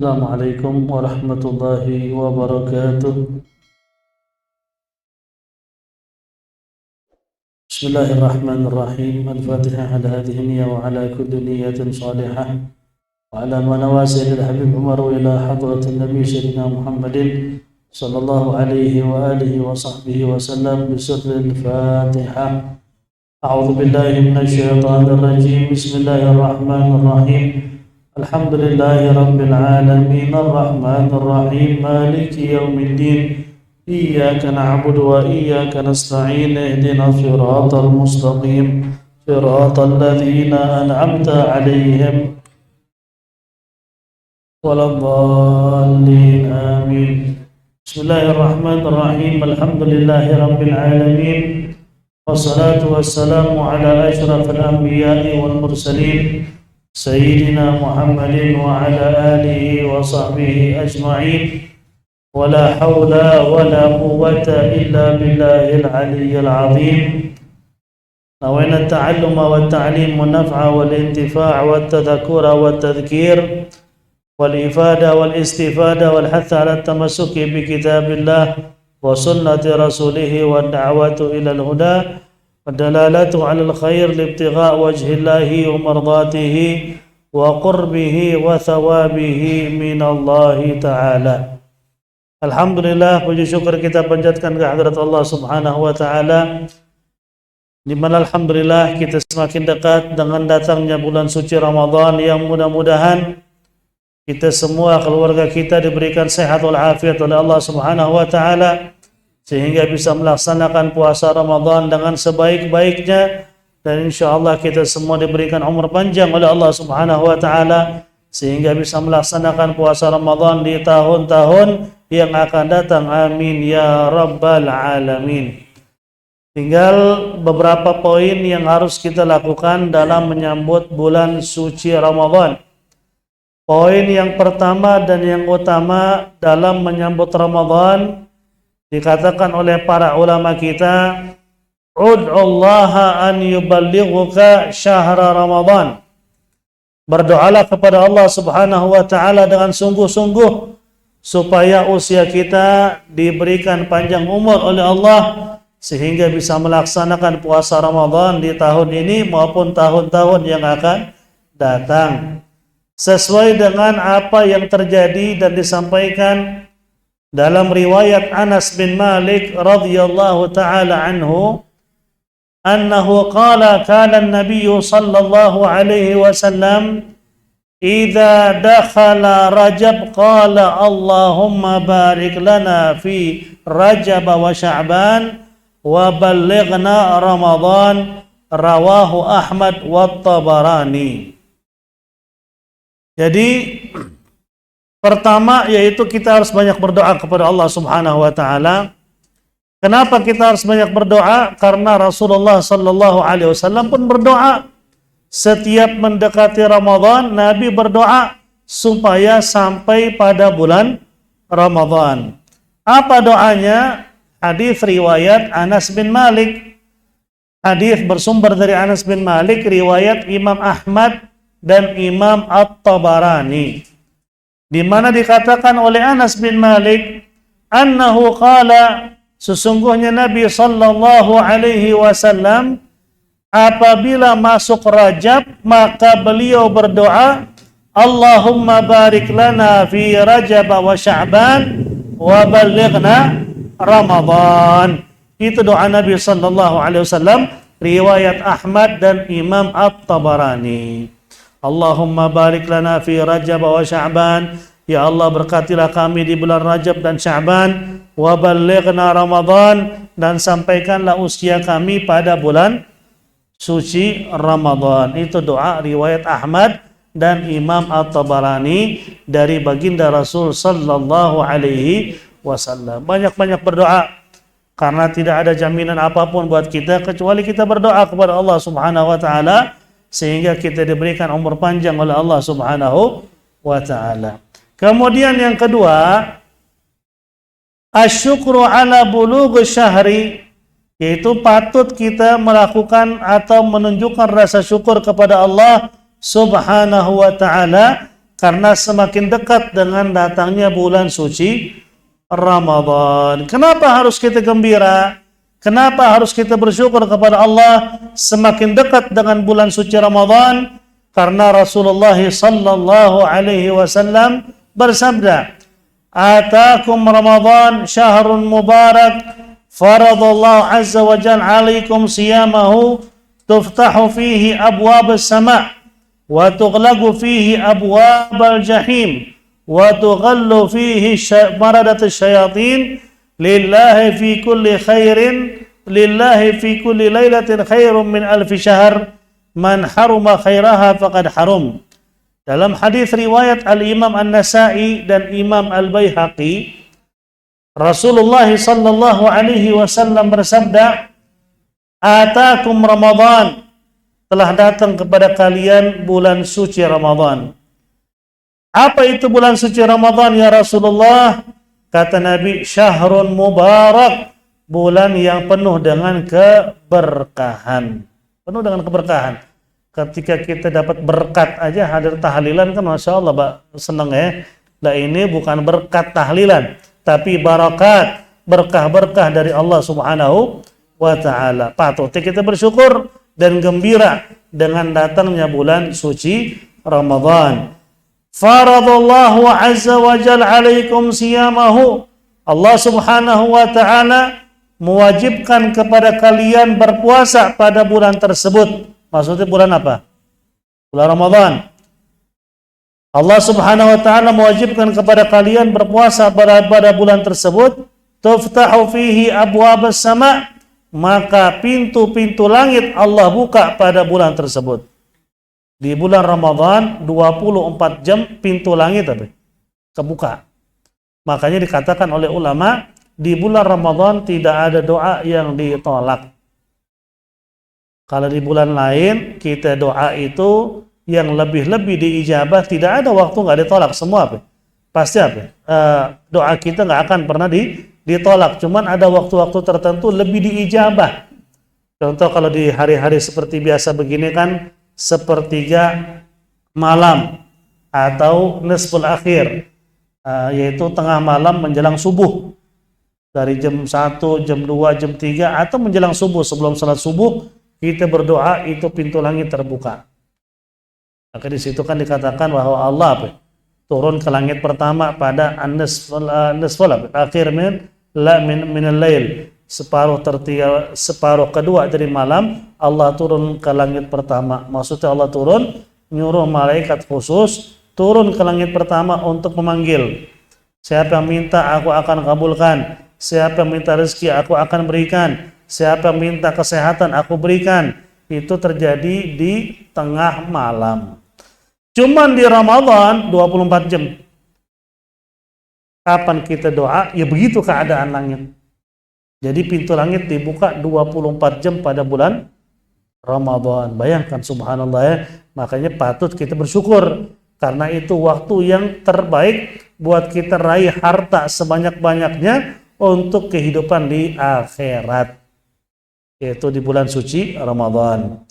السلام عليكم ورحمة الله وبركاته. بسم الله الرحمن الرحيم. الفاتحة على هذه النية وعلى كل نية صالحة وعلى ما نوى سيد الحبيب عمر إلى حضرة النبي سيدنا محمد صلى الله عليه وآله وصحبه وسلم بسر الفاتحة. أعوذ بالله من الشيطان الرجيم. بسم الله الرحمن الرحيم. الحمد لله رب العالمين الرحمن الرحيم مالك يوم الدين إياك نعبد وإياك نستعين اهدنا الصراط المستقيم صراط الذين أنعمت عليهم ولا الضالين آمين. بسم الله الرحمن الرحيم. الحمد لله رب العالمين والصلاة والسلام على أشرف الأنبياء والمرسلين سيدنا محمد وعلى آله وصحبه أجمعين ولا حول ولا قوة إلا بالله العلي العظيم. نوينا التعلم والتعليم والنفع والانتفاع والتذكر والتذكير والإفادة والاستفادة والحث على التمسك بكتاب الله وسنة رسوله والدعوة إلى الهدى والدلالة على الخير لابتغاء وجه الله ومرضاته وقربه وثوابه من الله تعالى. Alhamdulillah, puji syukur kita panjatkan ke hadirat Allah Subhanahu wa taala, di mana alhamdulillah kita semakin dekat dengan datangnya bulan suci Ramadan yang mudah-mudahan kita semua, keluarga kita diberikan sehat walafiat oleh Allah Subhanahu wa taala sehingga bisa melaksanakan puasa Ramadan dengan sebaik-baiknya, dan insyaallah kita semua diberikan umur panjang oleh Allah Subhanahu wa taala sehingga bisa melaksanakan puasa Ramadan di tahun-tahun yang akan datang. Amin ya rabbal alamin. Tinggal beberapa poin yang harus kita lakukan dalam menyambut bulan suci Ramadan. Poin yang pertama dan yang utama dalam menyambut Ramadan, dikatakan oleh para ulama kita, ud'ullaha an yuballighuka syahra Ramadan. Berdoalah kepada Allah Subhanahu wa taala dengan sungguh-sungguh supaya usia kita diberikan panjang umur oleh Allah sehingga bisa melaksanakan puasa Ramadan di tahun ini maupun tahun-tahun yang akan datang. Sesuai dengan apa yang terjadi dan disampaikan dalam riwayat Anas bin Malik radhiyallahu taala anhu, annahu qala kana an-nabiy sallallahu alaihi wasallam idza dakhala Rajab qala Allahumma barik lana fi Rajab wa Sya'ban wa ballighna Ramadan, rawahu Ahmad wa Tabarani. Jadi pertama yaitu kita harus banyak berdoa kepada Allah Subhanahu wa taala. Kenapa kita harus banyak berdoa? Karena Rasulullah sallallahu alaihi wasallam pun berdoa. Setiap mendekati Ramadan, Nabi berdoa supaya sampai pada bulan Ramadan. Apa doanya? Hadis riwayat Anas bin Malik. Hadis bersumber dari Anas bin Malik, riwayat Imam Ahmad dan Imam At-Tabarani, di mana dikatakan oleh Anas bin Malik, annahu qala, sesungguhnya Nabi sallallahu alaihi wasallam apabila masuk Rajab maka beliau berdoa, Allahumma barik lana fi Rajab wa Sya'ban wa ballighna Ramadan. Itu doa Nabi sallallahu alaihi wasallam, riwayat Ahmad dan Imam At-Tabarani. Allahumma barik lana fi Rajab wa Sya'ban, ya Allah berkatilah kami di bulan Rajab dan Sya'ban, wa ballighna Ramadan, dan sampaikanlah usia kami pada bulan suci Ramadan. Itu doa riwayat Ahmad dan Imam At-Tabarani dari baginda Rasul sallallahu alaihi wasallam. Banyak-banyak berdoa karena tidak ada jaminan apapun buat kita kecuali kita berdoa kepada Allah Subhanahu wa taala sehingga kita diberikan umur panjang oleh Allah Subhanahu wa taala. Kemudian yang kedua, asyukru ala bulugh syahri, yaitu patut kita melakukan atau menunjukkan rasa syukur kepada Allah Subhanahu wa taala karena semakin dekat dengan datangnya bulan suci Ramadan. Kenapa harus kita gembira? Kenapa harus kita bersyukur kepada Allah semakin dekat dengan bulan suci Ramadan? Karena Rasulullah sallallahu alaihi wasallam bersabda, "Atakum Ramadan syahrun mubarak, faradallahu azza wa jalla alaikum siyamahu, tuftahu fihi abwab as-sama' wa tughlaqu fihi abwab al-jahim wa tughallu fihi maradat asy-syayatin lillahi fi kulli khairin lillahi fi kulli lailatin khairum min alfi syahr man haruma khairaha faqad harum." Dalam hadis riwayat Al-Imam An-Nasa'i dan Imam Al-Baihaqi, Rasulullah sallallahu alaihi wasallam bersabda, "Atakum Ramadan," telah datang kepada kalian bulan suci Ramadan. Apa itu bulan suci Ramadan ya Rasulullah? Kata Nabi, syahrun mubarak, bulan yang penuh dengan keberkahan. Penuh dengan keberkahan. Ketika kita dapat berkat aja hadir tahlilan kan Masya Allah, Pak, seneng ya. Nah ini bukan berkat tahlilan, tapi barakat, berkah-berkah dari Allah Subhanahu wa ta'ala. Patut kita bersyukur dan gembira dengan datangnya bulan suci Ramadan. Faradallahu azza wa jalla alaikum siyamahu. Allah Subhanahu wa ta'ala mewajibkan kepada kalian berpuasa pada bulan tersebut. Maksudnya bulan apa? Bulan Ramadan. Allah Subhanahu wa ta'ala mewajibkan kepada kalian berpuasa pada bulan tersebut. Tuftahu fihi abwabas sama', maka pintu-pintu langit Allah buka pada bulan tersebut. Di bulan Ramadan 24 jam pintu langit kebuka. Makanya dikatakan oleh ulama, di bulan Ramadan tidak ada doa yang ditolak. Kalau di bulan lain kita doa itu yang lebih-lebih diijabah, tidak ada waktu nggak ditolak semua pasti doa kita nggak akan pernah ditolak. Cuman ada waktu-waktu tertentu lebih diijabah. Contoh kalau di hari-hari seperti biasa begini kan, sepertiga malam atau nisful akhir, yaitu tengah malam menjelang subuh, dari jam 1, jam 2, jam 3 atau menjelang subuh, sebelum salat subuh kita berdoa, itu pintu langit terbuka. Maka di situ kan dikatakan bahwa Allah turun ke langit pertama pada nisful akhir min al-lail, separuh kedua dari malam Allah turun ke langit pertama. Maksudnya Allah turun nyuruh malaikat khusus turun ke langit pertama untuk memanggil. Siapa yang minta aku akan kabulkan, siapa yang minta rezeki aku akan berikan, siapa yang minta kesehatan aku berikan. Itu terjadi di tengah malam. Cuman di Ramadan 24 jam. Kapan kita doa? Ya begitu keadaan langit. Jadi pintu langit dibuka 24 jam pada bulan Ramadan. Bayangkan, subhanallah ya. Makanya patut kita bersyukur. Karena itu waktu yang terbaik buat kita raih harta sebanyak-banyaknya untuk kehidupan di akhirat, yaitu di bulan suci Ramadan.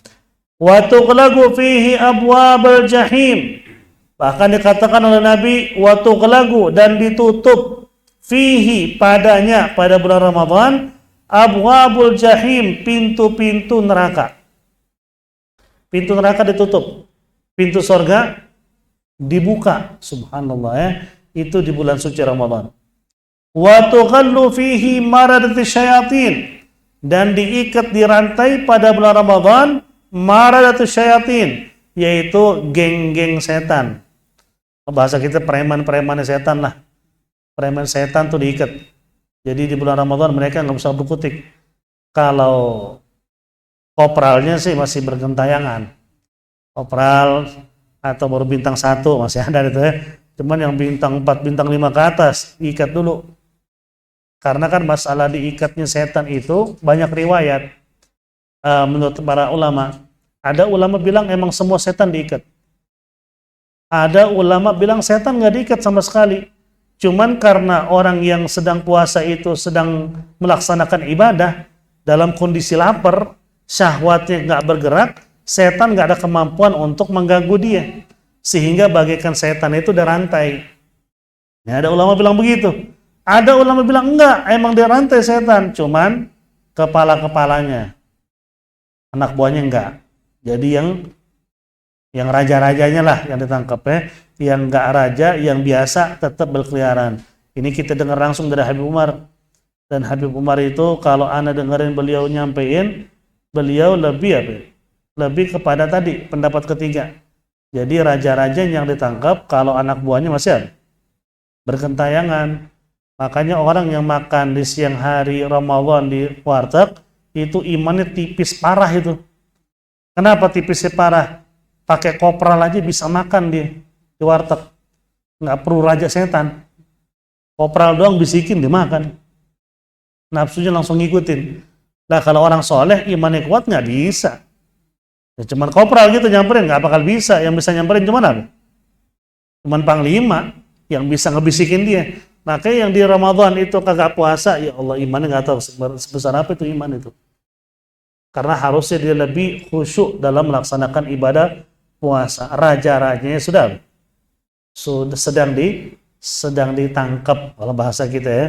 Wa tughlaqu fihi abwabal jahim. Bahkan dikatakan oleh Nabi, wa tughlaqu, dan ditutup, fihi, padanya, pada bulan Ramadan, abwabul jahim, pintu-pintu neraka. Pintu neraka ditutup, pintu surga dibuka. Subhanallah ya. Itu di bulan suci Ramadan. Wa tughallu fihi maradatis syayatin, dan diikat di rantai pada bulan Ramadan maradatus syayatin, yaitu geng-geng setan. Bahasa kita preman-preman setan lah. Preman setan tuh diikat. Jadi di bulan Ramadan mereka nggak bisa berkutik. Kalau kopralnya sih masih bergentayangan. Kopral atau baru bintang 1 masih ada itu ya. Cuman yang bintang 4, bintang 5 ke atas diikat dulu. Karena kan masalah diikatnya setan itu banyak riwayat. Menurut para ulama, ada ulama bilang emang semua setan diikat. Ada ulama bilang setan nggak diikat sama sekali. Cuman karena orang yang sedang puasa itu sedang melaksanakan ibadah dalam kondisi lapar, syahwatnya nggak bergerak, setan nggak ada kemampuan untuk mengganggu dia. Sehingga bagaikan setan itu dirantai. Ya, ada ulama bilang begitu. Ada ulama bilang enggak, emang dirantai setan, cuman kepala-kepalanya. Anak buahnya enggak. Jadi yang raja-rajanya lah yang ditangkap ya. Yang enggak raja, yang biasa tetap berkeliaran. Ini kita dengar langsung dari Habib Umar. Dan Habib Umar itu kalau ana dengerin beliau nyampein, beliau lebih kepada tadi pendapat ketiga. Jadi raja-raja yang ditangkap kalau anak buahnya masih ada berkentayangan. Makanya orang yang makan di siang hari Ramadan di warteg itu imannya tipis parah itu. Kenapa tipisnya parah? Pakai kopral aja bisa makan dia di warteg. Nggak perlu raja setan. Kopral doang bisikin dia makan. Nafsunya langsung ngikutin. Nah kalau orang soleh imannya kuat nggak bisa. Ya, cuman kopral gitu nyamperin nggak bakal bisa. Yang bisa nyamperin cuman apa? Cuman panglima yang bisa ngebisikin dia. Makanya yang di Ramadan itu kagak puasa, ya Allah imannya nggak tahu sebesar apa itu iman itu. Karena harusnya dia lebih khusyuk dalam melaksanakan ibadah puasa. Raja-rajanya sudah sedang ditangkap kalau bahasa kita ya.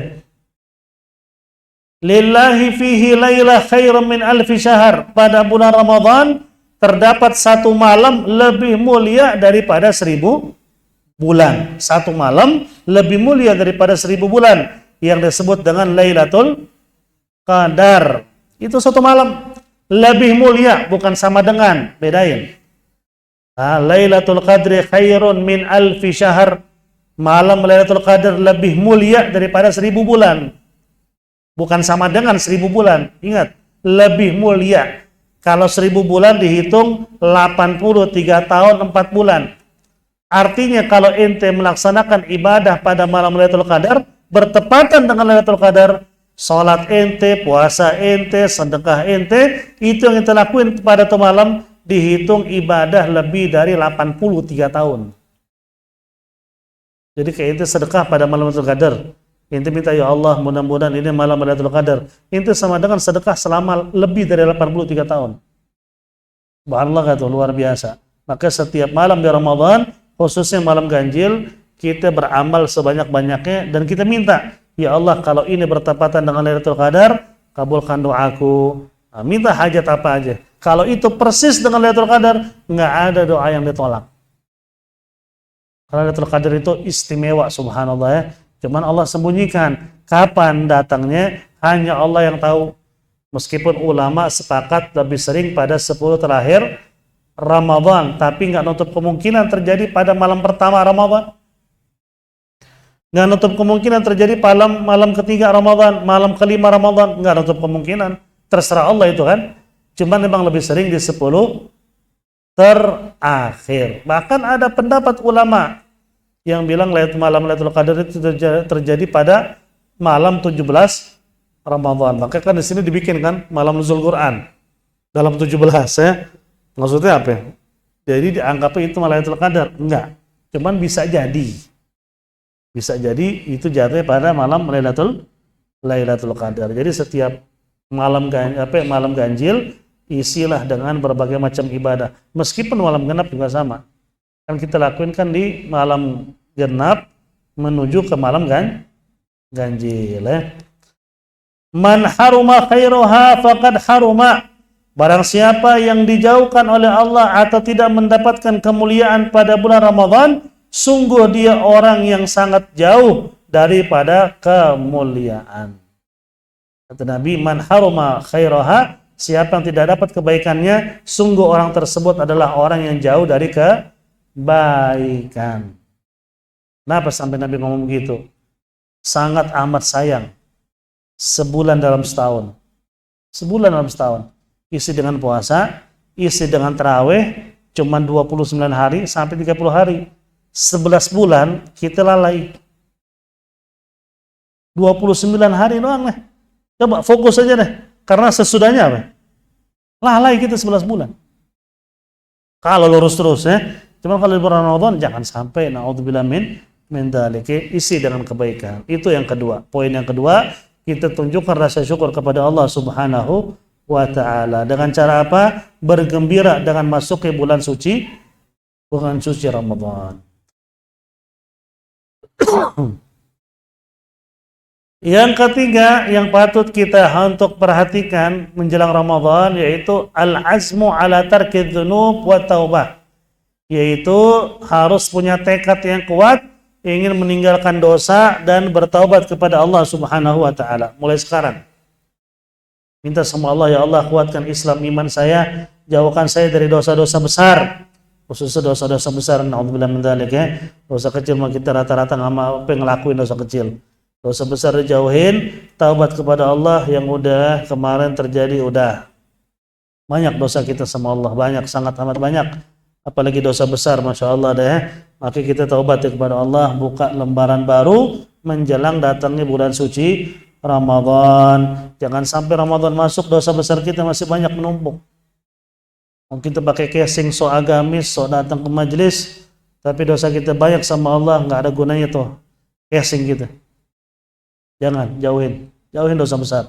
Lillahi fihi lailah khairum min alfi syahr. Pada bulan Ramadan terdapat satu malam lebih mulia daripada 1000 bulan. Satu malam lebih mulia daripada 1000 bulan yang disebut dengan Lailatul Qadar. Itu satu malam lebih mulia, bukan sama dengan, bedain. Lailatul Qadri khairun min alfi syahr. Malam Lailatul Qadar lebih mulia daripada 1000 bulan. Bukan sama dengan 1000 bulan. Ingat, lebih mulia. Kalau 1000 bulan dihitung 83 tahun 4 bulan. Artinya kalau ente melaksanakan ibadah pada malam Lailatul Qadar bertepatan dengan Lailatul Qadar, salat ente, puasa ente, sedekah ente, itu yang ente lakuin pada itu malam dihitung ibadah lebih dari 83 tahun. Jadi kayak ente sedekah pada malam Lailatul Qadar, ente minta ya Allah mudah-mudahan ini malam Lailatul Qadar, ente sama dengan sedekah selama lebih dari 83 tahun. Subhanallah kata luar biasa. Maka setiap malam di Ramadan, khususnya malam ganjil, kita beramal sebanyak-banyaknya dan kita minta, ya Allah kalau ini bertepatan dengan Lailatul Qadar, kabulkan doaku. Minta hajat apa aja. Kalau itu persis dengan Lailatul Qadar, nggak ada doa yang ditolak. Karena Lailatul Qadar itu istimewa, subhanallah ya. Cuman Allah sembunyikan. Kapan datangnya, hanya Allah yang tahu. Meskipun ulama sepakat lebih sering pada 10 terakhir Ramadan, tapi nggak nutup kemungkinan terjadi pada malam pertama Ramadan. Nggak nutup kemungkinan terjadi pada malam ketiga Ramadan, malam kelima Ramadan, nggak nutup kemungkinan. Terserah Allah itu kan. Cuman memang lebih sering di 10 terakhir. Bahkan ada pendapat ulama yang bilang malam Lailatul Qadar itu terjadi pada malam 17 Ramadan. Maka kan di sini dibikin kan malam nuzul Quran dalam 17 ya. Maksudnya apa? Jadi dianggapnya itu Lailatul Qadar? Enggak. Cuman bisa jadi. Bisa jadi itu jatuhnya pada malam Lailatul Qadar. Jadi setiap malam ganjil isilah dengan berbagai macam ibadah. Meskipun malam genap juga sama. Kan kita lakuin kan di malam genap menuju ke malam ganjil ya. Man haruma khairuha faqad haruma. Barang siapa yang dijauhkan oleh Allah atau tidak mendapatkan kemuliaan pada bulan Ramadan, sungguh dia orang yang sangat jauh daripada kemuliaan. Kata Nabi, man haruma khairaha, siapa yang tidak dapat kebaikannya, sungguh orang tersebut adalah orang yang jauh dari kebaikan. Kenapa sampai Nabi ngomong begitu? Sangat amat sayang. Sebulan dalam setahun. Sebulan dalam setahun. Isi dengan puasa, isi dengan tarawih, cuma 29 hari sampai 30 hari. 11 bulan kita lalai. 29 hari doang lah. Coba fokus aja deh. Karena sesudahnya apa? Lalai kita 11 bulan. Kalau lurus terus ya. Cuma kalau di bulan Ramadan jangan sampai naudzubillah min dzalik, isi dengan kebaikan. Itu yang kedua. Poin yang kedua, kita tunjukkan rasa syukur kepada Allah Subhanahu wa ta'ala. Dengan cara apa? Bergembira dengan masuknya bulan suci bulan suci Ramadan. Yang ketiga yang patut kita untuk perhatikan menjelang Ramadan yaitu al-azmu ala tarki dzunub wa taubah. Yaitu harus punya tekad yang kuat ingin meninggalkan dosa dan bertaubat kepada Allah Subhanahu wa taala mulai sekarang. Minta sama Allah, ya Allah kuatkan Islam iman saya, jauhkan saya dari dosa-dosa besar. Khususnya dosa-dosa besar, naudzubillah min dzalik ya. Dosa kecil mah kita rata-rata enggak ngelakuin dosa kecil. Dosa besar dijauhin, taubat kepada Allah yang udah kemarin terjadi udah. Banyak dosa kita sama Allah, banyak, sangat amat banyak. Apalagi dosa besar, Masya Allah deh. Maka kita taubat kepada Allah, buka lembaran baru menjelang datangnya bulan suci Ramadan. Jangan sampai Ramadan masuk dosa besar kita masih banyak menumpuk. Mungkin kita pakai casing so agamis, so datang ke majelis, tapi dosa kita banyak sama Allah, nggak ada gunanya tuh casing kita. Jangan, jauhin dosa besar.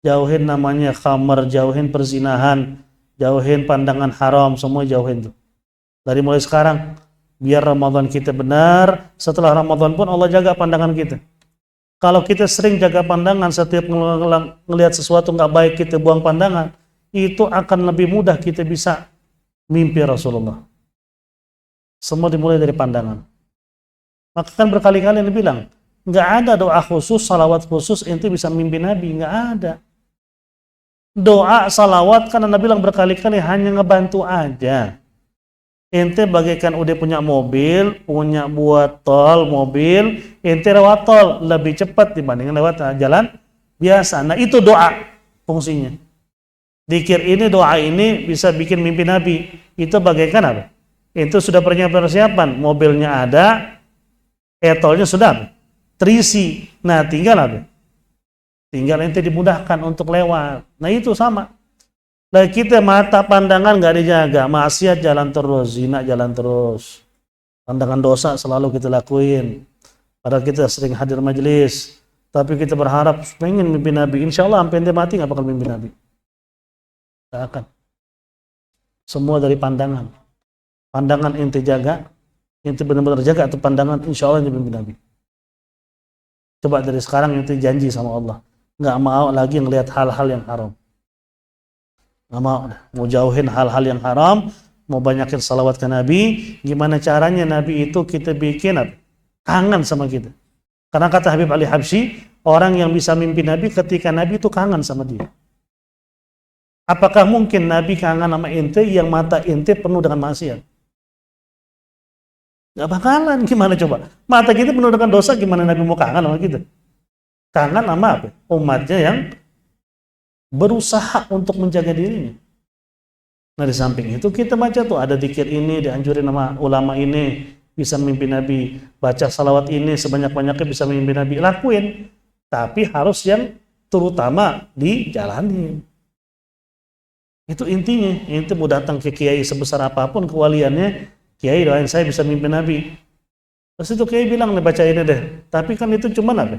Jauhin namanya khamar, jauhin perzinahan, jauhin pandangan haram, semua jauhin tuh. Dari mulai sekarang, biar Ramadan kita benar, setelah Ramadan pun Allah jaga pandangan kita. Kalau kita sering jaga pandangan, setiap ngelihat sesuatu nggak baik kita buang pandangan, itu akan lebih mudah kita bisa mimpi Rasulullah. Semua dimulai dari pandangan. Maka kan berkali-kali dia bilang, nggak ada doa khusus, salawat khusus ente bisa mimpi Nabi, nggak ada. Doa salawat kan Nabi bilang berkali-kali hanya ngebantu aja. Ente bagaikan udah punya mobil, punya buat tol mobil, ente lewat tol lebih cepat dibandingkan lewat jalan biasa. Nah itu doa fungsinya. Dzikir ini, doa ini bisa bikin mimpi Nabi. Itu bagaikan apa? Itu sudah persiapan, mobilnya ada, tolnya sudah terisi. Nah tinggal apa? Tinggal ente dimudahkan untuk lewat. Nah itu sama. Nah kita mata pandangan nggak dijaga, maksiat jalan terus, zina jalan terus, pandangan dosa selalu kita lakuin. Padahal kita sering hadir majelis, tapi kita berharap pengen mimpi Nabi. Insya Allah sampai ente mati nggak bakal mimpi Nabi. Nggak akan. Semua dari pandangan. Pandangan ente jaga, ente benar-benar jaga atau pandangan, insya Allah ente mimpi Nabi. Coba dari sekarang ente janji sama Allah, nggak mau lagi ngelihat hal-hal yang haram. Nggak mau jauhin hal-hal yang haram, mau banyakin salawat ke Nabi. Gimana caranya Nabi itu kita bikin kangen sama kita. Karena kata Habib Ali Habsyi, orang yang bisa mimpi Nabi ketika Nabi itu kangen sama dia. Apakah mungkin Nabi kangen sama ente yang mata ente penuh dengan maksiat? Nggak bakalan. Gimana coba? Mata kita penuh dengan dosa, gimana Nabi mau kangen sama kita? Kangen sama apa? Umatnya yang berusaha untuk menjaga dirinya. Nah di samping itu kita baca tuh ada dzikir ini dianjurin sama ulama ini bisa mimpi Nabi, baca salawat ini sebanyak-banyaknya bisa mimpi Nabi, lakuin. Tapi harus yang terutama dijalani. Itu intinya. Inti mau datang ke kiai sebesar apapun kewaliannya, kiai doain saya bisa mimpi Nabi. Terus itu kiai bilang nih baca ini deh. Tapi kan itu cuman apa?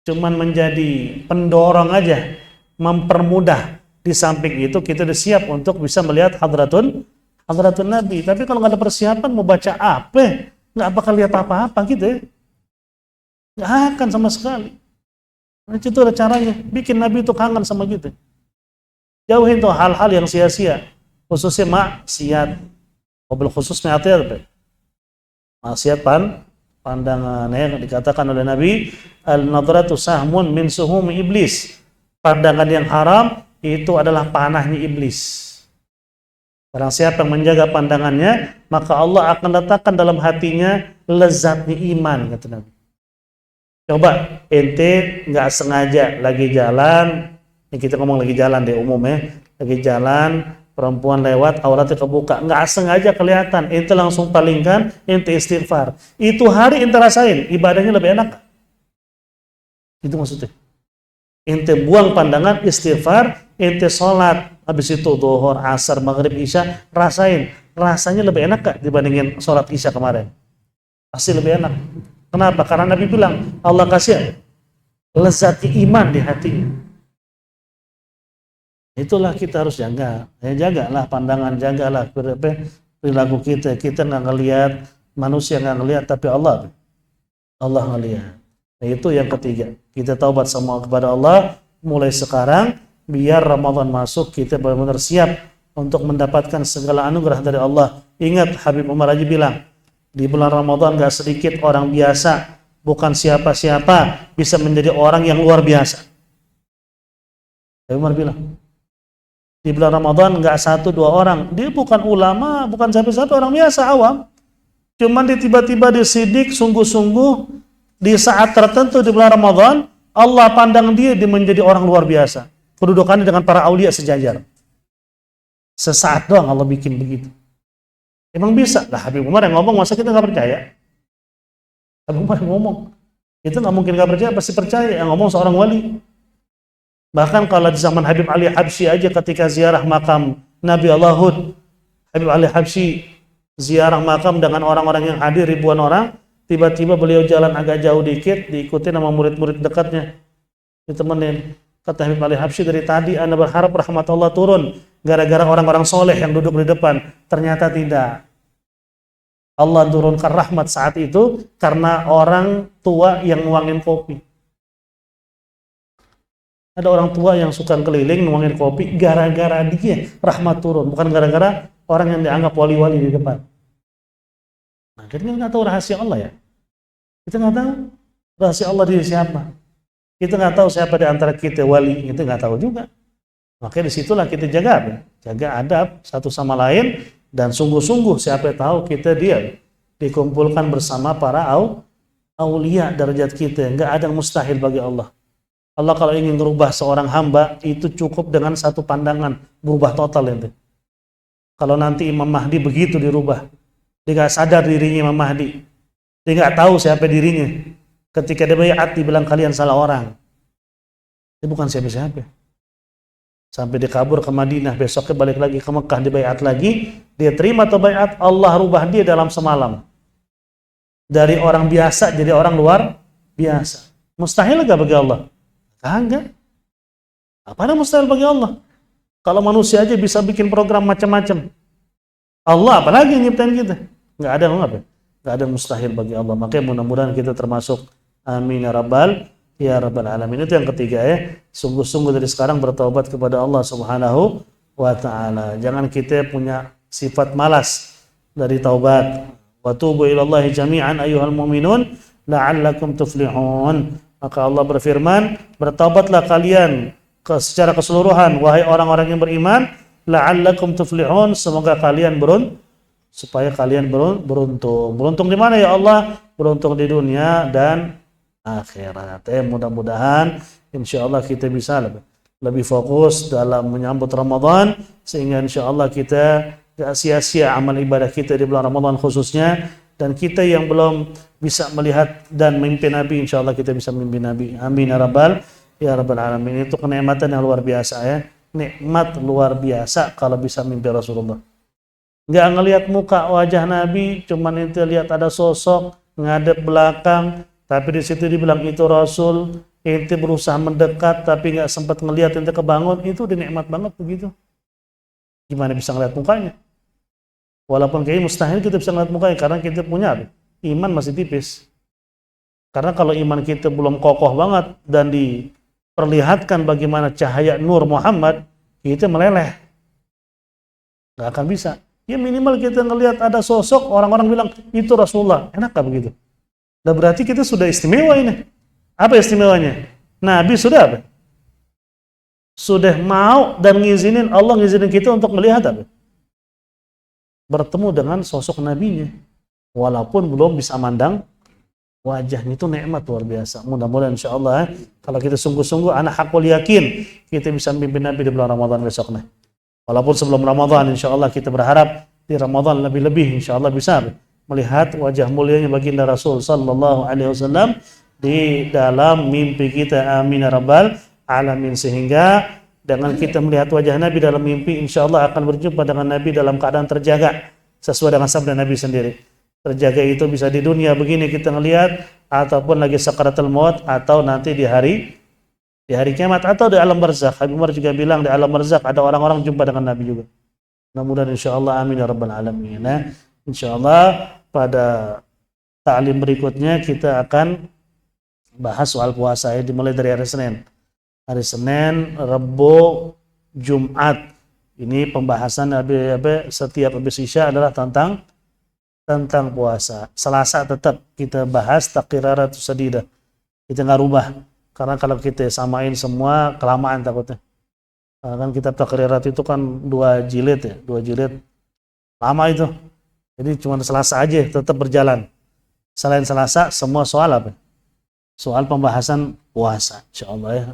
Cuman menjadi pendorong aja, mempermudah. Di samping itu kita udah siap untuk bisa melihat hadratun Nabi. Tapi kalau nggak ada persiapan mau baca apa, nggak bakal lihat apa-apa gitu ya. Nggak akan sama sekali. Nah, itu ada caranya, bikin Nabi itu kangen sama kita. Jauhin tuh hal-hal yang sia-sia, khususnya maksiat. Mobil khususnya apa? Maksiat pandangan yang dikatakan oleh Nabi, al-nadratu sahmun min suhumi iblis. Pandangan yang haram itu adalah panahnya iblis. Barang siapa yang menjaga pandangannya, maka Allah akan letakkan dalam hatinya lezatnya iman, kata Nabi. Coba ente nggak sengaja lagi jalan, ini kita ngomong lagi jalan deh umum ya, lagi jalan perempuan lewat auratnya kebuka, nggak sengaja kelihatan, ente langsung palingkan, ente istighfar. Itu hari ente rasain ibadahnya lebih enak. Itu maksudnya. Ente buang pandangan, istighfar, ente sholat, habis itu zuhur, asar, maghrib, isya, rasain. Rasanya lebih enak gak dibandingin sholat isya kemarin? Pasti lebih enak. Kenapa? Karena Nabi bilang, Allah kasih lezat iman di hatinya. Itulah kita harus jaga. Ya jagalah pandangan, jagalah perilaku kita. Kita nggak ngelihat, manusia nggak ngelihat, tapi Allah ngelihat. Nah, itu yang ketiga. Kita taubat semua kepada Allah mulai sekarang, biar Ramadan masuk kita benar-benar siap untuk mendapatkan segala anugerah dari Allah. Ingat, Habib Umar Haji bilang, di bulan Ramadan gak sedikit orang biasa, bukan siapa-siapa, bisa menjadi orang yang luar biasa. Habib Umar bilang, di bulan Ramadan gak 1-2 orang, dia bukan ulama, bukan siapa-siapa, orang biasa, awam. Cuman tiba-tiba disidik, sungguh-sungguh, di saat tertentu di bulan Ramadan, Allah pandang dia menjadi orang luar biasa. Kedudukannya dengan para aulia sejajar. Sesaat doang Allah bikin begitu. Emang bisa? Lah Habib Umar yang ngomong, masa kita nggak percaya? Habib Umar yang ngomong, itu nggak mungkin nggak percaya, pasti percaya. Yang ngomong seorang wali. Bahkan kalau di zaman Habib Ali Habsyi aja ketika ziarah makam Nabi Allah Hud, Habib Ali Habsyi ziarah makam dengan orang-orang yang hadir ribuan orang, tiba-tiba beliau jalan agak jauh dikit, diikuti sama murid-murid dekatnya, ditemenin. Kata Habib Ali Habsyi, dari tadi Anda berharap rahmat Allah turun gara-gara orang-orang soleh yang duduk di depan. Ternyata tidak. Allah turunkan rahmat saat itu karena orang tua yang nuangin kopi. Ada orang tua yang suka keliling nuangin kopi, gara-gara dia rahmat turun, bukan gara-gara orang yang dianggap wali-wali di depan. Nah, kita nggak tahu rahasia Allah ya. Kita nggak tahu rahasia Allah di siapa. Kita nggak tahu siapa di antara kita wali, itu nggak tahu juga. Makanya disitulah kita jaga adab satu sama lain, dan sungguh-sungguh siapa tahu kita dia dikumpulkan bersama para aulia derajat kita. Nggak ada yang mustahil bagi Allah. Allah kalau ingin merubah seorang hamba itu cukup dengan satu pandangan, berubah total itu. Kalau nanti Imam Mahdi begitu dirubah, dia nggak sadar dirinya Imam Mahdi, dia nggak tahu siapa dirinya. Ketika dia baiat dibilang kalian salah orang, dia bukan siapa-siapa. Sampai dia kabur ke Madinah, besoknya balik lagi ke Mekah, dia baiat lagi, dia terima atau baiat, Allah rubah dia dalam semalam. Dari orang biasa jadi orang luar biasa. Mustahil nggak bagi Allah? Kagak. Apa yang mustahil bagi Allah? Kalau manusia aja bisa bikin program macam-macam, Allah apalagi nyiptain kita? Nggak ada apa? Nggak ada mustahil bagi Allah. Makanya mudah-mudahan kita termasuk. Amin ya rabbal alamin. Itu yang ketiga ya. Sungguh-sungguh dari sekarang bertaubat kepada Allah Subhanahu wa taala. Jangan kita punya sifat malas dari taubat. Wa tubu ilallahi jami'an ayyuhal mu'minun la'allakum tuflihun. Maka Allah berfirman, bertaubatlah kalian secara keseluruhan wahai orang-orang yang beriman, la'allakum tuflihun, semoga kalian supaya kalian beruntung. Beruntung di mana ya Allah? Beruntung di dunia dan akhirat. Mudah-mudahan insyaallah kita bisa lebih fokus dalam menyambut Ramadan, sehingga insyaallah kita gak sia-sia amal ibadah kita di bulan Ramadan khususnya, dan kita yang belum bisa melihat dan mimpi Nabi, insyaallah kita bisa mimpi Nabi. Amin ya rabbal alamin. Itu kenikmatan yang luar biasa ya. Nikmat luar biasa kalau bisa mimpi Rasulullah. Nggak ngelihat muka wajah Nabi, cuman itu lihat ada sosok ngadep belakang, tapi di situ dibilang itu Rasul. Ente berusaha mendekat tapi nggak sempat ngelihat, ente kebangun, itu udah nikmat banget begitu. Gimana bisa ngelihat mukanya? Walaupun kayaknya mustahil kita bisa ngelihat mukanya karena kita punya iman masih tipis. Karena kalau iman kita belum kokoh banget dan diperlihatkan bagaimana cahaya nur Muhammad, kita meleleh. Nggak akan bisa. Ya minimal kita ngelihat ada sosok, orang-orang bilang itu Rasulullah. Enak gak begitu? Dan berarti kita sudah istimewa ini. Apa istimewanya? Nabi sudah apa? Sudah mau dan ngizinin, Allah ngizinin kita untuk melihat apa? Bertemu dengan sosok nabinya. Walaupun belum bisa mandang wajahnya, itu nikmat luar biasa. Mudah-mudahan insyaallah kalau kita sungguh-sungguh, anak hakul yakin kita bisa memimpin Nabi di bulan Ramadan besoknya. Walaupun sebelum Ramadan insyaallah kita berharap di Ramadan lebih-lebih insyaallah bisa melihat wajah mulianya baginda Rasul sallallahu alaihi wasallam di dalam mimpi kita. Amin ya rabbal alamin. Sehingga dengan kita melihat wajah Nabi dalam mimpi, insyaallah akan berjumpa dengan Nabi dalam keadaan terjaga sesuai dengan sabda Nabi sendiri. Terjaga itu bisa di dunia begini kita ngelihat, ataupun lagi sakaratul maut, atau nanti di hari kiamat, atau di alam barzakh. Habib Umar juga bilang di alam barzakh ada orang-orang jumpa dengan Nabi juga. Mudah-mudahan insyaallah, amin ya rabbal alamin. Nah, insyaallah pada ta'lim berikutnya kita akan bahas soal puasa ya, dimulai dari hari Senin. Hari Senin, Rabu, Jumat. Ini pembahasan setiap habis Isya adalah tentang puasa. Selasa tetap kita bahas takriratu sadidah. Kita nggak rubah. Karena kalau kita samain semua kelamaan takutnya. Kan kitab takrirat itu kan 2 jilid ya, 2 jilid. Lama itu. Jadi cuma Selasa aja tetap berjalan. Selain Selasa semua soal apa? Soal pembahasan puasa. Insyaallah ya.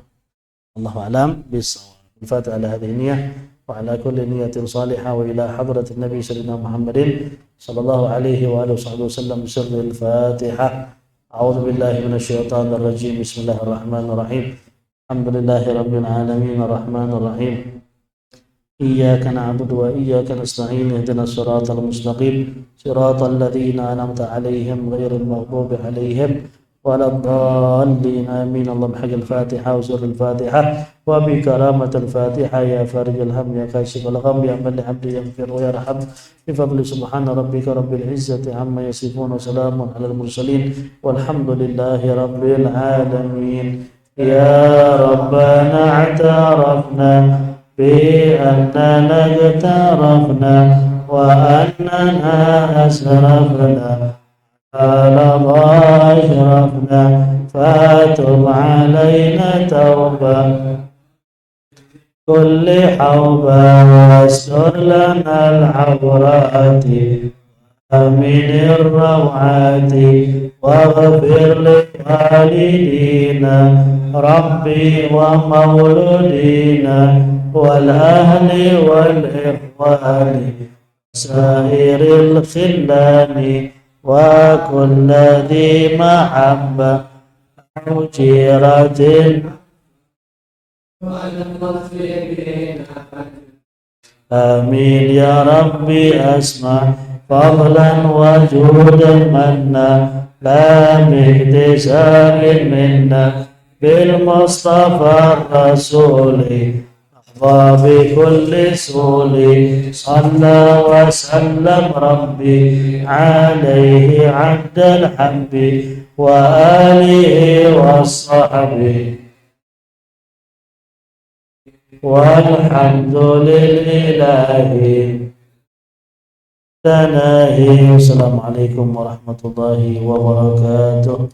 Allahu a'lam bissawab. Al-Fatihah ala hadhihi niyyah wa ala kulli niyyatin salihah wa ila hadratin Nabi sallallahu Muhammadin sallallahu alaihi wa alihi wasallam sirrul Fatihah. A'udzu billahi minasyaitonir rajim. Bismillahirrahmanirrahim. Alhamdulillahi rabbil alamin arrahmanir rahim. Iyyaka na'budu wa iyyaka nasta'in ihdinas siratal mustaqim siratal ladzina an'amta 'alaihim ghairil maghdubi 'alaihim waladdallin amin. Allahumma hajjal Fatihah wa sirrul Fatihah wa bi karamatil Fatihah ya farijal ham ya kashifal gham ya man li'abdi yaghfir wa yarham bi fadli subhana rabbika rabbil izzati amma yasifun wa salamun alal mursalin walhamdulillahi rabbil alamin. Ya Rabbana a'tarafna bi annana اغترفنا وأننا أسرفنا على ضاشرفنا فاتب علينا توبة كل حوبة واستر لنا العورات آمين الروعات واغفر لوالدينا ربي ومولودينا والأهل والإخوان سائر الخلان وكل ذي محبة أو جيرة آمين يا ربي أسمع فضلا وجودا منا لا باكتساب منا بالمصطفى الرسول أحظى بكل سول صلى وسلم ربي عليه عبد الحب وآله وصحبه والحمد لله تناهي. Assalamualaikum warahmatullahi wabarakatuh.